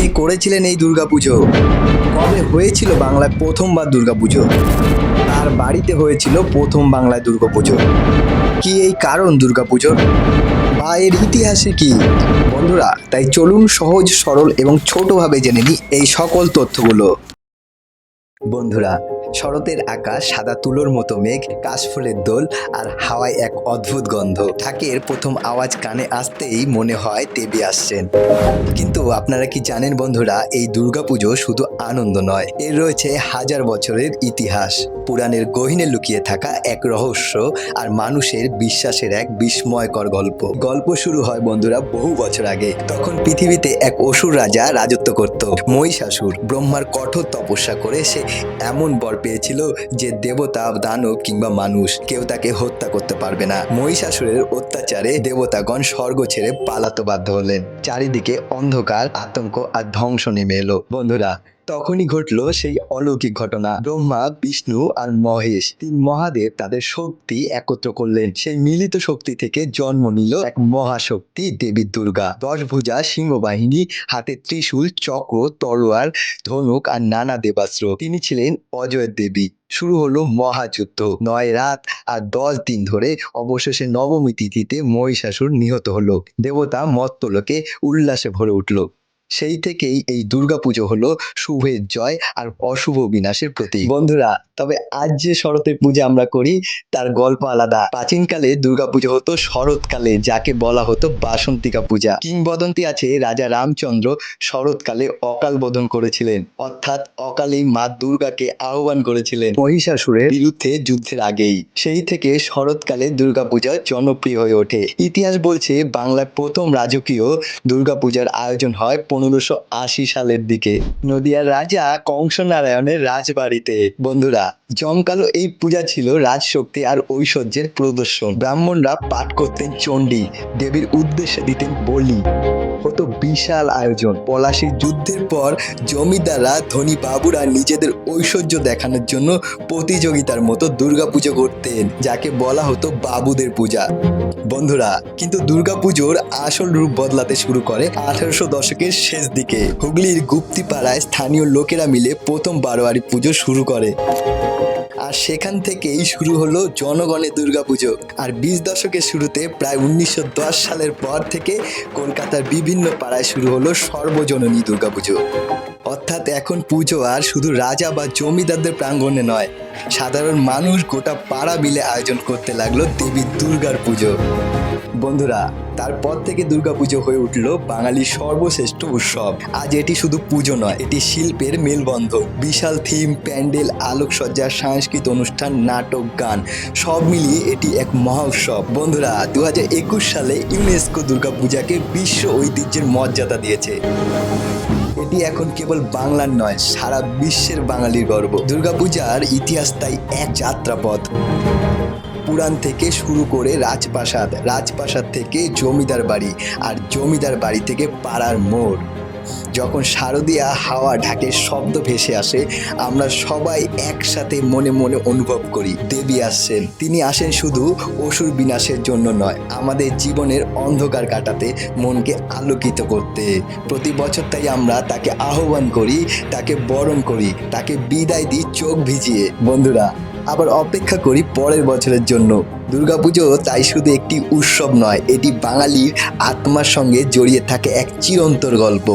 কে করেছিলেন এই দুর্গাপুজো? কবে হয়েছিল বাংলায় প্রথমবার দুর্গাপুজো? তার বাড়িতে হয়েছিল প্রথম বাংলায় দুর্গাপুজো। কি এই কারণ দুর্গাপুজোর, বা এর ইতিহাসে কি? বন্ধুরা, তাই চলুন সহজ সরল এবং ছোটভাবে জেনে নিই এই সকল তথ্যগুলো। বন্ধুরা, শরতের আকাশ, সাদা তুলোর মতো মেঘ, কাশফুলের দোল আর হাওয়ায় এক অদ্ভুত গন্ধ। ঢাকের প্রথম আওয়াজ কানে আসতেই মনে হয় দেবী আসছেন। কিন্তু আপনারা কি জানেন বন্ধুরা, এই দুর্গাপুজো শুধু আনন্দ নয়, এর রয়েছে হাজার বছরের ইতিহাস, পুরাণের গহীনে লুকিয়ে থাকা এক রহস্য আর মানুষের বিশ্বাসের এক বিস্ময়কর গল্প শুরু হয় বন্ধুরা বহু বছর আগে। তখন পৃথিবীতে এক অসুর রাজা রাজত্ব করত, মহিষাসুর। ব্রহ্মার কঠোর তপস্যা করে সে এমন বর পেয়েছিল যে দেবতা, দানব কিংবা মানুষ কেউ তাকে হত্যা করতে পারবে না। মহিষাসুরের অত্যাচারে দেবতাগণ স্বর্গ ছেড়ে পালাতে বাধ্য হলেন। চারিদিকে অন্ধকার, আতঙ্ক আর ধ্বংস নেমে এলো। বন্ধুরা, তখনই ঘটলো সেই অলৌকিক ঘটনা। ব্রহ্মা, বিষ্ণু আর মহেশ, তিন মহাদেব তাদের শক্তি একত্র করলেন। সেই মিলিত শক্তি থেকে জন্ম নিল এক মহাশক্তি দেবী দুর্গা। 10 ভুজা সিংহবাহিনী, হাতে ত্রিশূল, চক্র, তলোয়ার, ধনুক আর নানা দেবাস্ত্র। তিনি ছিলেন অজয়ের দেবী। শুরু হলো মহাযুদ্ধ। 9 রাত আর 10 দিন ধরে। অবশেষে নবমী তিথিতে মহিষাসুর নিহত হলো। দেবতা মর্ত্যলোকে উল্লাসে ভরে উঠল। সেই থেকেই এই দুর্গাপুজো হলো শুভের জয় আর অশুভ বিনাশের প্রতীক। বন্ধুরা, তবে আজ যে শরতের পূজা আমরা করি তার গল্প আলাদা। প্রাচীনকালে দুর্গাপুজো হতো শরৎকালে, যাকে বলা হতো বাসন্তিকা পূজা। কিংবদন্তি আছে রাজা রামচন্দ্র শরৎকালে অকাল বোধন করেছিলেন, অর্থাৎ অকালেই মা দুর্গাকে আহ্বান করেছিলেন মহিষাসুরের বিরুদ্ধে যুদ্ধের আগেই। সেই থেকে শরৎকালে দুর্গাপূজা জনপ্রিয় হয়ে ওঠে। ইতিহাস বলছে বাংলার প্রথম রাজকীয় দুর্গাপূজার আয়োজন হয় 1580 সালের দিকে নদিয়ার রাজা কংসনারায়ণের রাজবাড়িতে। বন্ধুরা, জমকালো এই পূজা ছিল রাজশক্তি আর ঐশ্বর্যের প্রদর্শন। ব্রাহ্মণরা পাঠ করতেন চণ্ডী, দেবীর উদ্দেশ্যে দিতেন বলি। হতো বিশাল আয়োজন। পলাশীর যুদ্ধের পর জমিদাররা, ধনী বাবুরা নিজেদের ঐশ্বর্য দেখানোর জন্য প্রতিযোগিতার মতো দুর্গাপুজো করতেন, যাকে বলা হতো বাবুদের পূজা। বন্ধুরা, কিন্তু দুর্গাপুজোর আসল রূপ বদলাতে শুরু করে 1800 দশকের শেষ দিকে। হুগলির গুপ্তিপাড়ায় স্থানীয় লোকেরা মিলে প্রথম বারোয়ারি পুজো শুরু করে। আর সেখান থেকেই শুরু হলো জনগণের দুর্গাপুজো। আর 20 দশকের শুরুতে, প্রায় 1910 সালের পর থেকে কলকাতার বিভিন্ন পাড়ায় শুরু হলো সর্বজননী দুর্গাপুজো। অর্থাৎ এখন পুজো আর শুধু রাজা বা জমিদারদের প্রাঙ্গণে নয়, সাধারণ মানুষ গোটা পাড়া মিলে আয়োজন করতে লাগলো দেবী দুর্গার পুজো। বন্ধুরা, তারপর থেকে দুর্গাপুজো হয়ে উঠল বাঙালির সর্বশ্রেষ্ঠ উৎসব। আজ এটি শুধু পুজো নয়, এটি শিল্পের মেলবন্ধন। বিশাল থিম, প্যান্ডেল, আলোকসজ্জা, সাংস্কৃতিক অনুষ্ঠান, নাটক, গান, সব মিলিয়ে এটি এক মহা উৎসব। বন্ধুরা, 2021 সালে ইউনেস্কো দুর্গাপূজাকে বিশ্ব ঐতিহ্যের মর্যাদা দিয়েছে। এটি এখন কেবল বাংলার নয়, সারা বিশ্বের বাঙালির গর্ব। দুর্গাপূজার ইতিহাস তাই এক যাত্রাপথ। পুরাণ থেকে শুরু করে রাজপ্রাসাদ, রাজপ্রাসাদ থেকে জমিদার বাড়ি, আর জমিদার বাড়ি থেকে পাড়ার মোড়। যখন শারদীয়া হাওয়া ঢাকের শব্দ ভেসে আসে, আমরা সবাই একসাথে মনে মনে অনুভব করি দেবী আসছেন। তিনি আসেন শুধু অসুর বিনাশের জন্য নয়, আমাদের জীবনের অন্ধকার কাটাতে, মনকে আলোকিত করতে। প্রতি বছর তাই আমরা তাকে আহ্বান করি, তাকে বরণ করি, তাকে বিদায় দিই চোখ ভিজিয়ে। বন্ধুরা, আবার অপেক্ষা করি পরের বছরের জন্য। দুর্গাপুজো তাই শুধু একটি উৎসব নয়, এটি বাঙালির আত্মার সঙ্গে জড়িয়ে থাকে এক চিরন্তর গল্প।